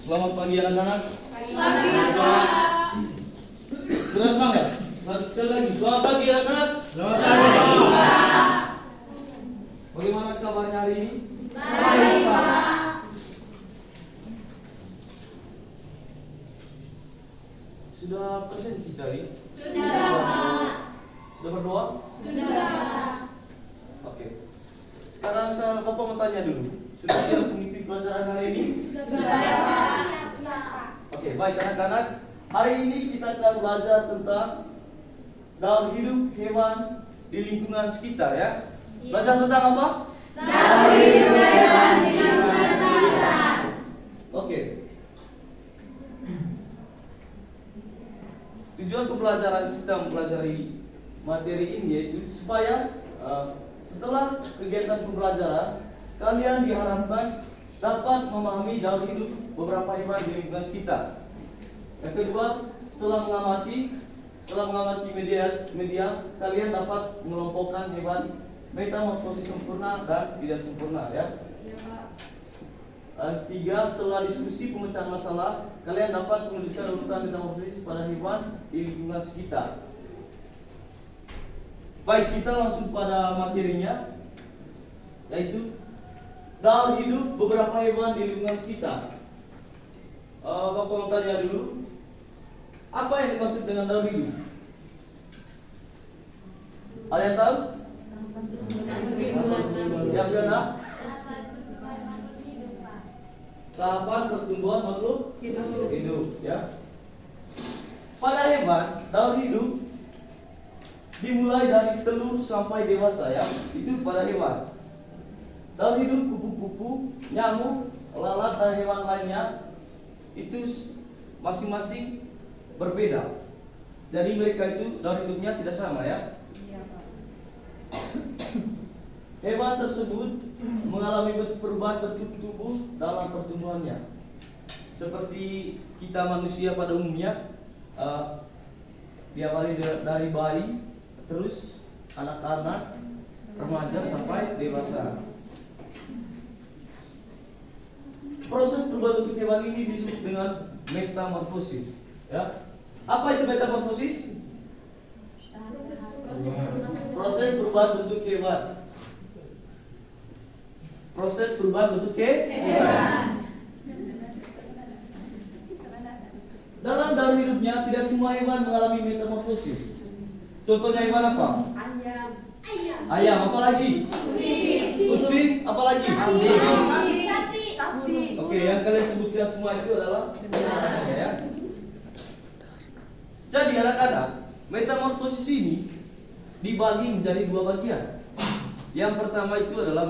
Selamat pagi anak-anak. Pagi, Pak. Benar banget. Sekali lagi, selamat pagi anak-anak. Selamat pagi, Pak. Bagaimana kabarnya hari ini? Baik, Pak. Sudah presensi tadi? Sudah, Pak. Sudah berdoa? Sudah, Pak. Oke. Sekarang saya Bapak mau tanya dulu. Sudah siap mengikuti pelajaran hari ini? Sudah, Pak. Oke, baik anak-anak. Hari ini kita akan belajar tentang daur hidup hewan di lingkungan sekitar ya. Belajar tentang apa? Daur hidup hewan di lingkungan sekitar. Oke. Tujuan pembelajaran kita mempelajari materi ini yaitu supaya setelah kegiatan pembelajaran kalian diharapkan dapat memahami daur hidup beberapa hewan di lingkungan sekitar. Yang kedua, setelah mengamati media, kalian dapat mengelompokkan hewan metamorfosis sempurna dan tidak sempurna ya. Tiga, setelah diskusi pemecahan masalah, kalian dapat menuliskan urutan metamorfosis pada hewan di lingkungan sekitar. Baik, kita langsung pada materinya, yaitu daur hidup beberapa hewan di lingkungan sekitar. Bapak mau tanya dulu, apa yang dimaksud dengan daur hidup? Ada yang tahu? Ya, Fiona? Tahapan pertumbuhan makhluk hidup ya. Pada hewan, daur hidup dimulai dari telur sampai dewasa ya. Itu pada hewan. Daur hidup kupu-kupu, nyamuk, lalat dan hewan lainnya itu masing-masing berbeda. Jadi mereka itu daur hidupnya tidak sama ya. Hewan tersebut mengalami perubahan bentuk tubuh dalam pertumbuhannya. Seperti kita manusia pada umumnya, diawali dari bayi, terus anak-anak, remaja sampai dewasa. Proses perubahan bentuk hewan ini disebut dengan metamorfosis. Ya, apa itu metamorfosis? Proses perubahan bentuk hewan. Proses perubahan bentuk hewan. Dalam daur hidupnya tidak semua hewan mengalami metamorfosis. Contohnya hewan apa? Ayam, apa lagi? Kucing, apa lagi? Sapi. Oke, yang kalian sebutkan semua itu adalah ya. Jadi anak-anak, metamorfosis ini dibagi menjadi dua bagian. Yang pertama itu adalah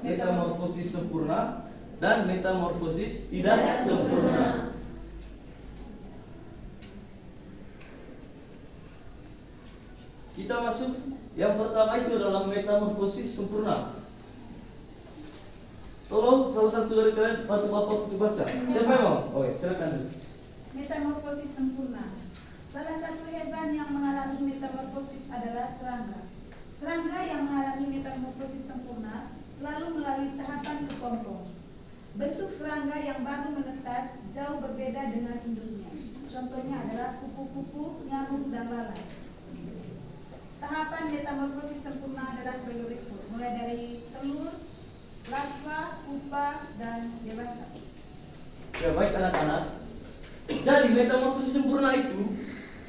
metamorfosis sempurna dan metamorfosis tidak sempurna. Kita masuk, yang pertama itu adalah metamorfosis sempurna. Tolong salah satu dari kalian bantu Bapak untuk baca. Siapa yang mau? Oke, silakan. Metamorfosis sempurna. Salah satu hewan yang mengalami metamorfosis adalah serangga. Serangga yang mengalami metamorfosis sempurna selalu melalui tahapan kepompong. Bentuk serangga yang baru menetas jauh berbeda dengan induknya. Contohnya adalah kupu-kupu, nyamuk, dan lalat. Tahapan metamorfosis sempurna adalah sebagai berikut, mulai dari telur, larva, pupa, dan dewasa. Ya, baik anak-anak. Jadi metamorfosis sempurna itu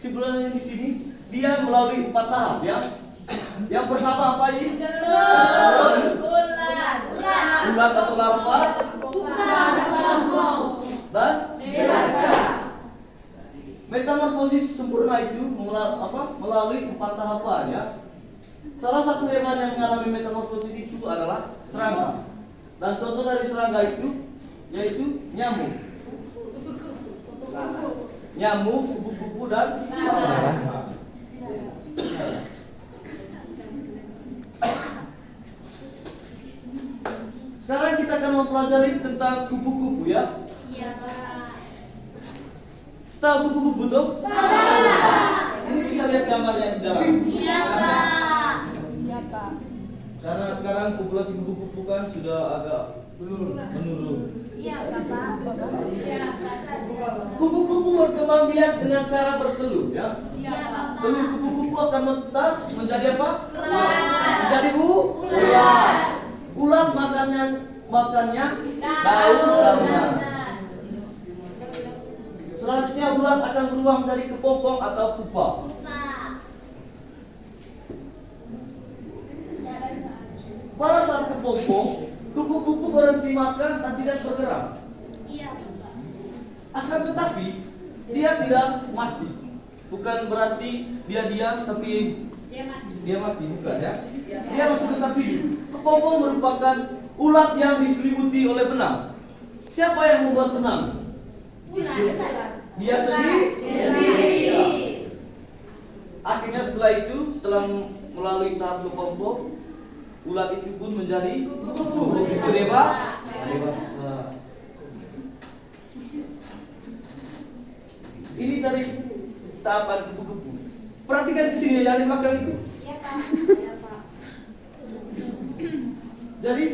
sebenarnya di sini dia melalui 4 tahap ya. Yang pertama apa ini? Ulat atau larva, dan Dewasa. metamorfosis sempurna itu melalui 4 tahapan ya. Salah satu hewan yang mengalami metamorfosis itu adalah serangga. Dan contoh dari serangga itu yaitu nyamuk. Nyamuk, kupu-kupu, dan lalat. Sekarang kita akan mempelajari tentang kupu-kupu ya. Iya, Pak. Tahu kupu-kupu dong? Pak. Ini bisa lihat gambarnya di dalam. Iya, Pak. Iya, Pak. Karena sekarang populasi kupu-kupu kan sudah agak menurun. Iya, Bapak. Kupu-kupu berkembang biak dengan cara bertelur, ya. Iya, Bapak. Telur kupu-kupu akan menetas menjadi apa? Ular. Menjadi Ular. ular. Ular makannya daun-daunan. Selanjutnya ulat akan berubah menjadi kepompong atau pupa. Pada saat kepompong, kupu-kupu berhenti makan dan tidak bergerak. Iya, Bapak. Akan tetapi dia tidak mati. Bukan berarti dia diam tapi Dia mati. bukan, ya. Dia masih tetap hidup. Kepompong merupakan ulat yang diselimuti oleh benang. Siapa yang membuat benang? Ular. Dia sendiri. Akhirnya setelah melalui tahap kepompong, ulat itu pun menjadi kupu-kupu dewasa. Ini tadi tahapan kupu-kupu. Perhatikan di sini yang di belakang itu. Iya, Pak. Iya, Pak. Jadi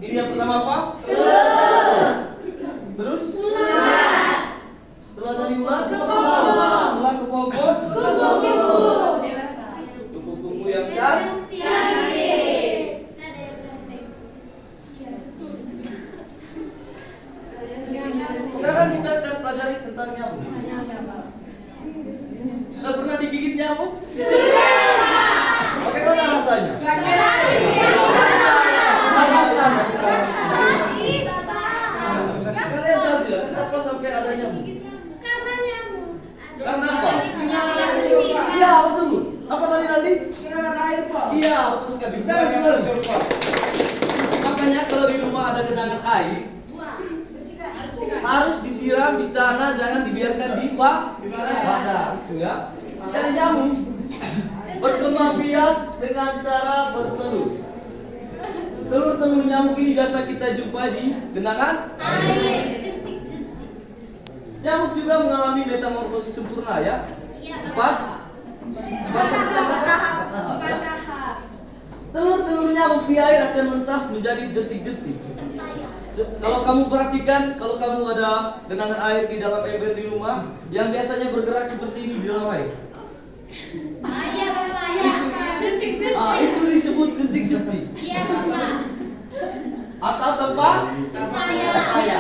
ini yang pertama apa? Terus? Setelah jadi ulat? Setelah kepompong? Kupu-kupu yang cantik. Sekarang kita akan pelajari tentang nyamuk. Sudah pernah digigit nyamuk? Bagaimana rasanya? Kalian tahu tidak kenapa sampai ada nyamuk? Karena apa? Iya, betul. Apa tadi nanti? Iya, betul sekali. Betul. Makanya kalau di rumah ada genangan air, harus disiram di tanah, jangan dibiarkan di wadah, itu ya. Dan nyamuk berkembang biak dengan cara bertelur. Telur-telur nyamuk ini biasa kita jumpai di genangan. Nyamuk juga mengalami metamorfosis sempurna, ya. Empat tahap, ya. Telur-telur nyamuk di air akan mentas menjadi jentik-jentik. Kalau kamu perhatikan, kalau kamu ada genangan air di dalam ember di rumah, yang biasanya bergerak seperti ini di dalam air. Iya, Bapak. Iya. Itu disebut jentik-jentik. Iya, Bapak. Atau tempat Iya.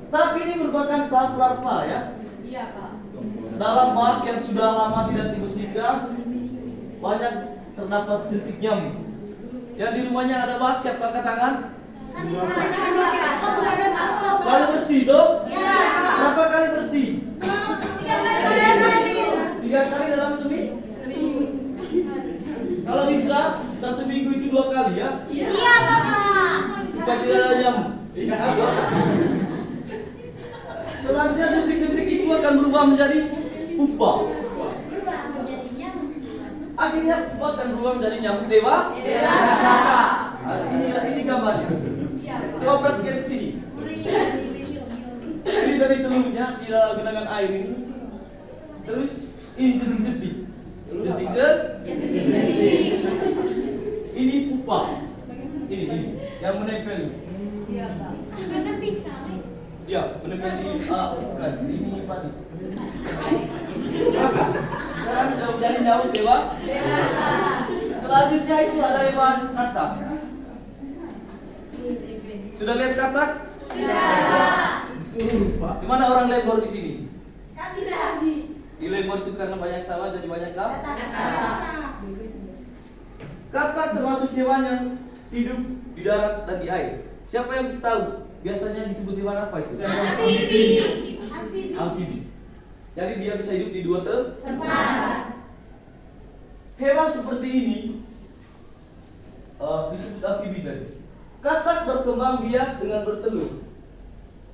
Tapi ini merupakan tahap larva, ya. Iya, Pak. Dalam bak yang sudah lama tidak dibersihkan, banyak terdapat jentik nyamuk. Yang di rumahnya ada bak, siapa angkat tangan? Selalu bersih, dong? Berapa kali bersih? 3 kali dalam seminggu. Kalau bisa, 1 minggu itu 2 kali, ya. Iya, Bapak. Supaya tidak ada nyamuk. Selanjutnya jentik-jentik itu akan berubah menjadi pupa. Berubah menjadi nyamuk. Akhirnya pupa akan berubah menjadi nyamuk dewasa. Ini gambarnya. Iya, Pak. Coba perhatikan di sini. Ini dari telurnya di dalam genangan air ini. Terus ini jentik-jentik. Ini pupa. Ini yang menempel. Iya, Pak. Macam pisang. Ya, menempel di bukan. Ini padi. Sekarang sudah menjadi nyamuk dewasa. Selanjutnya itu ada hewan katak. Sudah lihat katak? Di mana orang lebor di sini? Di lebor itu karena banyak sawah jadi banyak katak. Katak termasuk hewan yang hidup di darat dan di air. Siapa yang tahu? Biasanya disebut hewan apa itu? Amfibi. Jadi dia bisa hidup di 2 tempat. Hewan seperti ini disebut amfibi tadi. Katak berkembang biak dengan bertelur.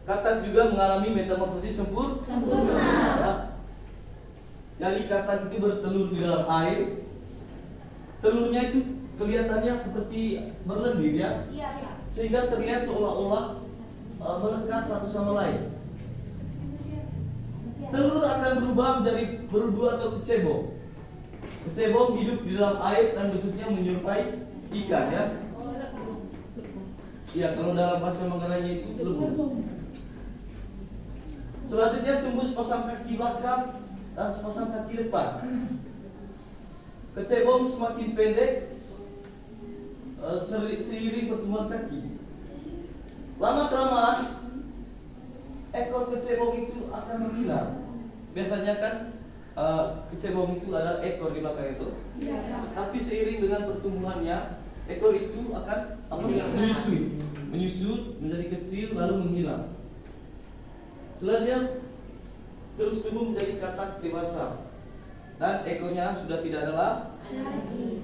Katak juga mengalami metamorfosis sempurna. Ya. Jadi katak itu bertelur di dalam air. Telurnya itu kelihatannya seperti berlendir, ya. Sehingga terlihat seolah-olah melekat satu sama lain. Telur akan berubah menjadi berudu atau kecebong. Kecebong hidup di dalam air dan bentuknya menyerupai ikan, ya. Ya, kalau dalam bahasa Manggarainya itu lembut. Selanjutnya tumbuh sepasang kaki belakang dan sepasang kaki depan. Kecebong semakin pendek seiring pertumbuhan kaki. Lama kelamaan ekor kecebong itu akan menghilang. Biasanya kan kecebong itu ada ekor di belakang itu. Tapi seiring dengan pertumbuhannya, ekor itu akan menyusut menjadi kecil lalu menghilang. Selanjutnya terus tumbuh menjadi katak dewasa dan ekornya sudah tidak ada lagi.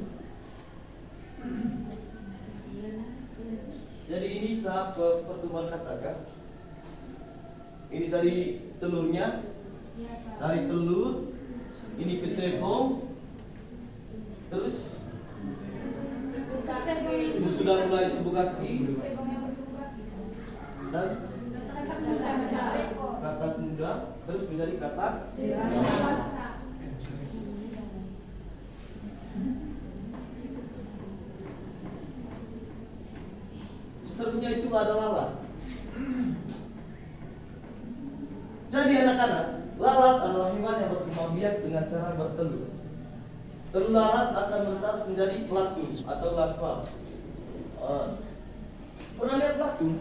Jadi ini tahap pertumbuhan katak kan? Ini tadi telurnya, dari telur ini kecebong, terus sudah mulai tumbuh kaki dan katak muda, terus menjadi katak dewasa. Seterusnya itu ada lalat. Jadi anak-anak, lalat adalah hewan yang berkembang biak dengan cara bertelur. Telur lalat akan menetas menjadi plankton atau larva. Pernah lihat plankton?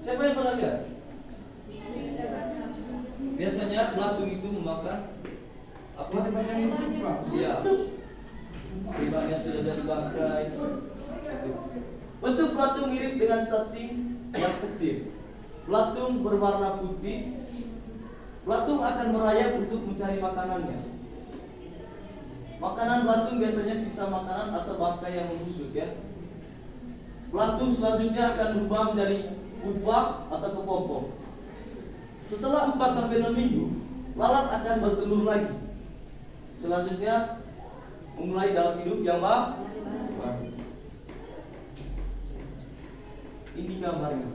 Siapa yang pernah lihat? Biasanya plankton itu memakan apa? Ya. Akibatnya sudah dari bangkai. Bentuk plankton mirip dengan cacing yang kecil. Plankton berwarna putih. Plankton akan merayap untuk mencari makanannya. Makanan plankton biasanya sisa makanan atau bangkai yang membusuk ya. Plankton selanjutnya akan berubah menjadi pupa atau kepompong. Setelah 4-6 minggu, lalat akan bertelur lagi. Selanjutnya memulai dalam hidup yang baru. Ini gambarnya.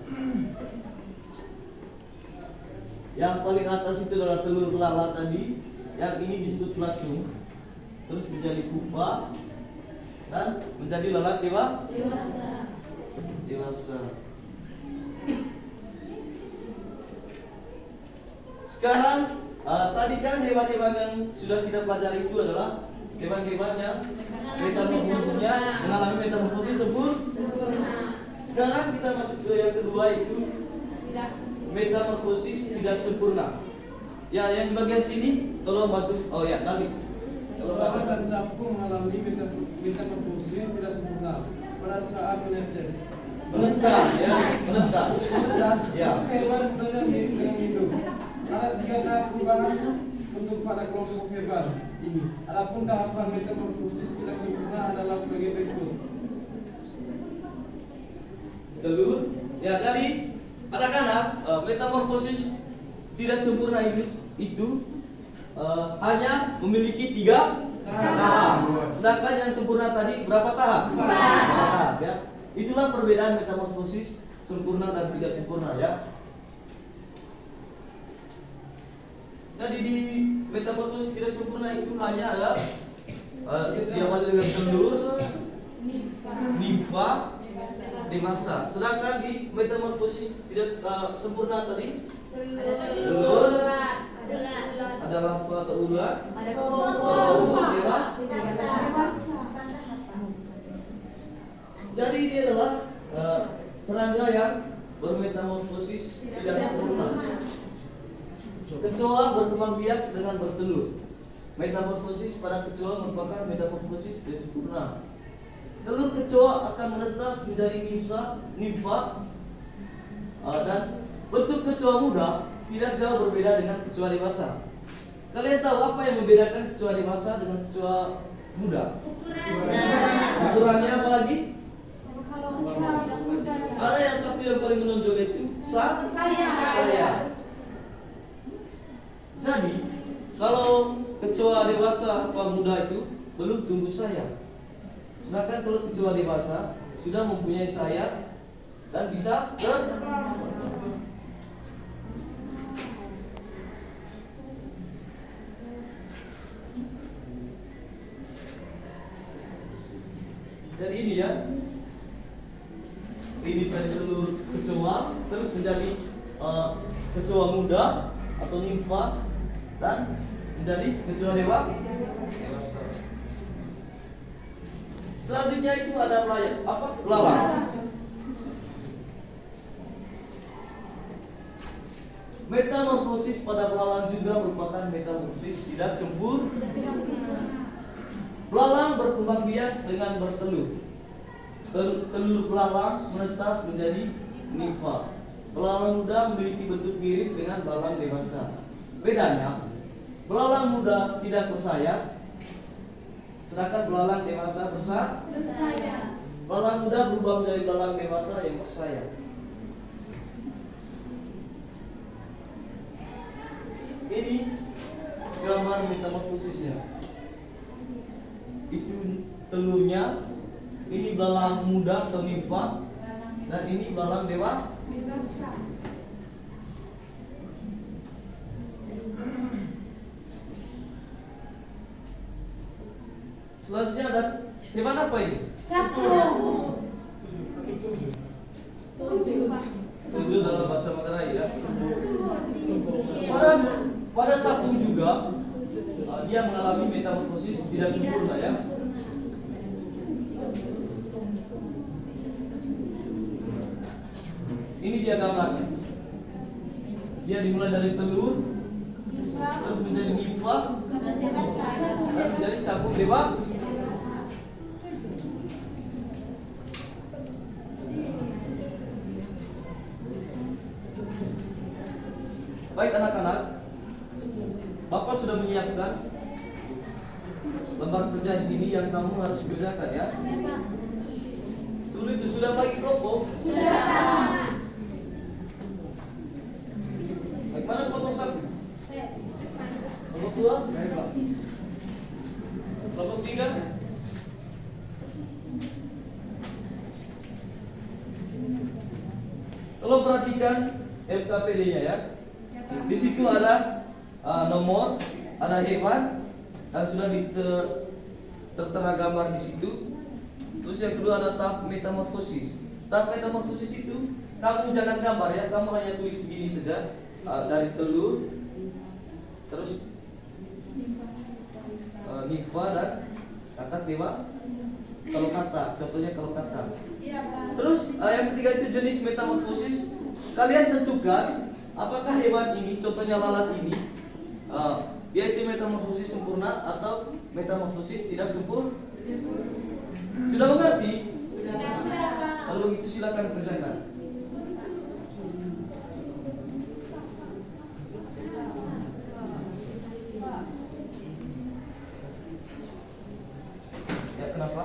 Yang paling atas itu adalah telur lalat tadi, yang ini disebut plankton. Terus menjadi pupa dan menjadi lalat dewasa. Sekarang tadi kan hewan-hewan yang sudah kita pelajari itu adalah hewan-hewan yang metamorfosisnya mengalami metamorfosis sempurna. Sekarang kita masuk ke yang kedua itu metamorfosis tidak sempurna. Ya, yang di bagian sini tolong bantu. Oh ya, nanti. Lalat dan capung mengalami metamorfosis tidak sempurna pada saat menetes. Menetas, ya, menetas. Ya. Hewan benar mirip dengan hidup. Ada 3 tahap perubahan untuk pada kelompok hewan ini. Adapun tahapan metamorfosis tidak sempurna adalah sebagai berikut. Telur, ya tadi anak-anak metamorfosis tidak sempurna itu hanya memiliki 3 tahap. Sedangkan yang sempurna tadi berapa tahap? 4 tahap ya. Itulah perbedaan metamorfosis sempurna dan tidak sempurna ya. Jadi di metamorfosis tidak sempurna itu hanya ada diawali dengan telur, nimfa, dewasa. Sedangkan di metamorfosis tidak sempurna tadi telur, ada larva atau ular, Ada jadi ini adalah serangga yang bermetamorfosis tidak sempurna. Kecoa berkembang biak dengan bertelur. Metamorfosis pada kecoa merupakan metamorfosis tidak sempurna. Telur kecoa akan menetas menjadi nimfa, dan bentuk kecoa muda tidak jauh berbeda dengan kecoa dewasa. Kalian tahu apa yang membedakan kecoa dewasa dengan kecoa muda? Ukurannya apa lagi? Ada yang satu yang paling menonjol itu sayap. Jadi kalau kecoa dewasa atau muda itu belum tumbuh sayap. Sedangkan kalau kecoa dewasa sudah mempunyai sayap dan bisa terbang. Jadi ini ya. Ini dari telur kecoa terus menjadi kecoa muda atau nimfa dan menjadi kecoa dewasa. Selanjutnya itu ada belalang. Metamorfosis pada belalang juga merupakan metamorfosis tidak sempurna. Belalang berkembang biak dengan bertelur. Telur belalang menetas menjadi nimfa. Belalang muda memiliki bentuk mirip dengan belalang dewasa. Bedanya, belalang muda tidak bersayap, sedangkan belalang dewasa bersayap. Belalang muda berubah menjadi belalang dewasa yang bersayap. Ini gambar metamorfosisnya. Itu telurnya. Ini belalang muda atau nimfa, dan ini belalang dewasa. Selanjutnya ada hewan apa ini? Tujuh dalam bahasa Matarai ya. Pada capung juga dia mengalami metamorfosis tidak sempurna ya. Ini dia gambarnya. Dia dimulai dari telur, terus menjadi nimfa, dan menjadi capung dewasa. Baik anak-anak, Bapak sudah menyiapkan lembar kerja di sini yang kamu harus kerjakan ya. Sulit itu sudah bagi kelompok? Sudah. Baik, mana kelompok satu? Kelompok dua? Kelompok tiga? Kalau perhatikan LKPD-nya ya. Di situ ada nomor, ada hewan, dan sudah tertera gambar di situ. Terus yang kedua ada tahap metamorfosis. Tahap metamorfosis itu kamu jangan gambar ya, kamu hanya tulis begini saja. Dari telur, terus nimfa dan kakak dewa. Kalau kata, contohnya kalau kata. Terus yang ketiga itu jenis metamorfosis. Kalian tentukan apakah hewan ini, contohnya lalat ini, yaitu metamorfosis sempurna atau metamorfosis tidak sempurna. Sudah mengerti? Sudah. Kalau begitu silakan kerjakan. Ya, kenapa?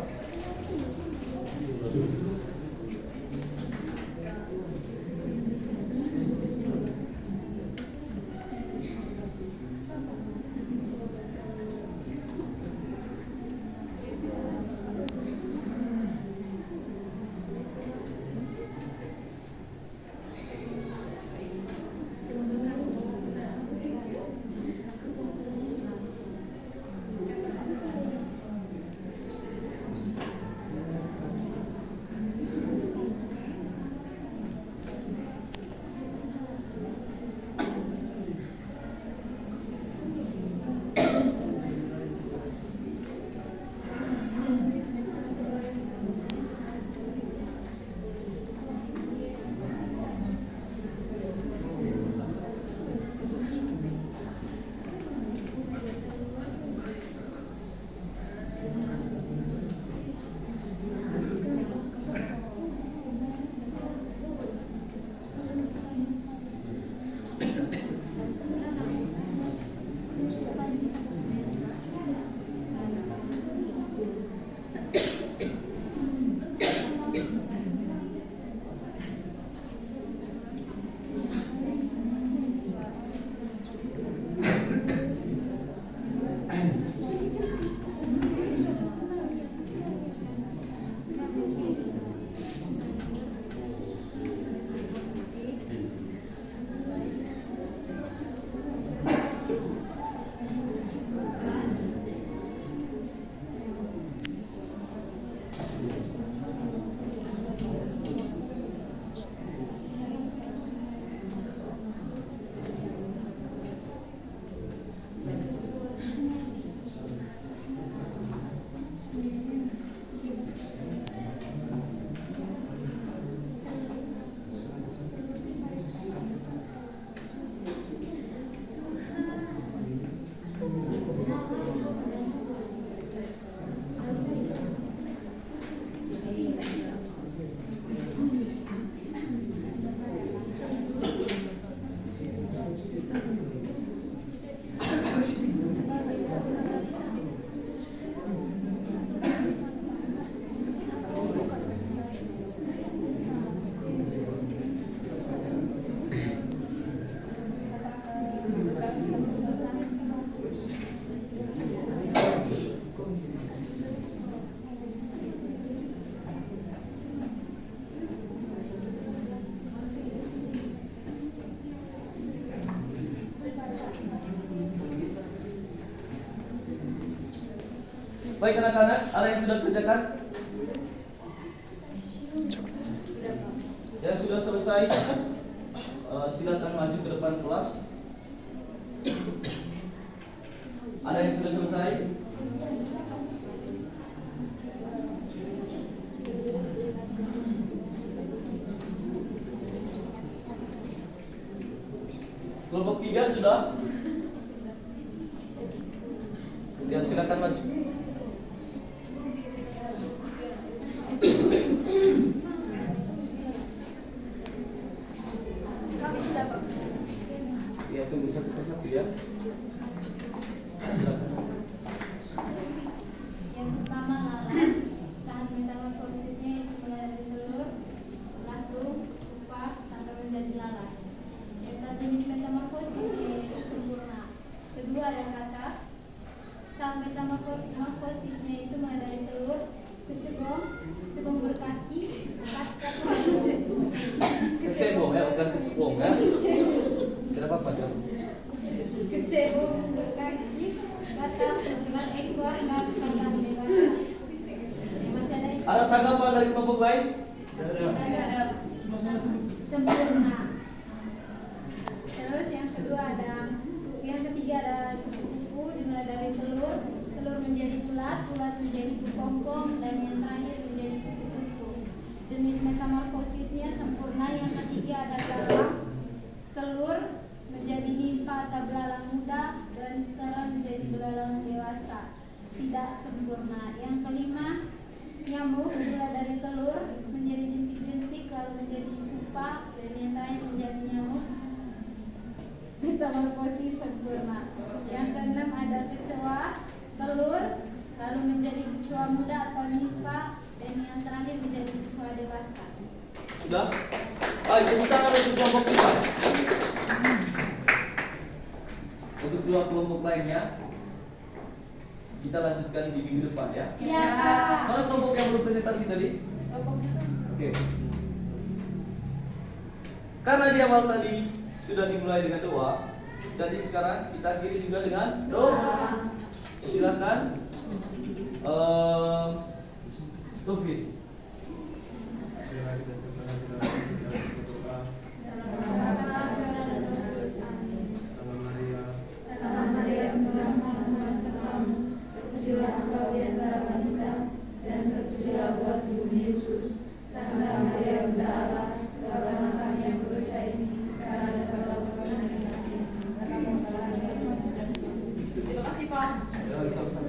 Baik anak-anak, ada yang sudah kerjakan? Yang sudah selesai, silakan maju ke depan kelas. Ada yang sudah selesai? Kelompok 3 sudah? Ya, silakan maju. Kami sudah Pak. Ya, tunggu satu persatu ya. Silakan. Yang pertama lalat, tahan metamorfosisnya itu mulai dari telur, lalu, kupas, sampai menjadi lalat. Yang jenis metamorfosis yaitu sempurna. Kedua ada kata, tahan metamorfosisnya itu mulai dari telur ke cebong, cebong berkaki, Kecebong ya, bukan kecebong ya. Kenapa Pak? kecebong berkaki, kata dengan ekor dan kata dewasa. Masih ada Ada tanggapan dari kelompok lain? ada sempurna. Terus yang kedua ada, yang ketiga ada kupu-kupu dimulai dari telur, telur menjadi ulat, ulat menjadi kepompong, dan yang terakhir menjadi kupu-kupu. Jenis metamorfosisnya sempurna. Yang ketiga ada belalang, telur menjadi nimfa atau belalang muda, dan sekarang menjadi belalang dewasa. Tidak sempurna. Yang kelima, nyamuk mulai dari telur menjadi jentik-jentik lalu menjadi pupa, dan yang terakhir menjadi nyamuk. Metamorfosis sempurna. Yang keenam ada kecoa, telur lalu menjadi kecoa muda atau nimfa, dan yang terakhir menjadi kecoa dewasa. Sudah? Baik, tepuk tangan untuk kelompok kita. Untuk dua kelompok lainnya, kita lanjutkan di minggu depan ya. Iya, Pak. Mana kelompok yang belum presentasi tadi? Oke. Karena di awal tadi sudah dimulai dengan doa, jadi sekarang kita akhiri juga dengan doa. Silakan, Taufik. Salam Maria, penuh rahmat Tuhan, terpujilah engkau di antara wanita, dan terpujilah buah tubuh Yesus. Santa Maria, Bunda Allah, doakanlah kami yang berdosa ini, sekarang dan pada waktu kami mati. Terima kasih Pak. Ya, sama-sama.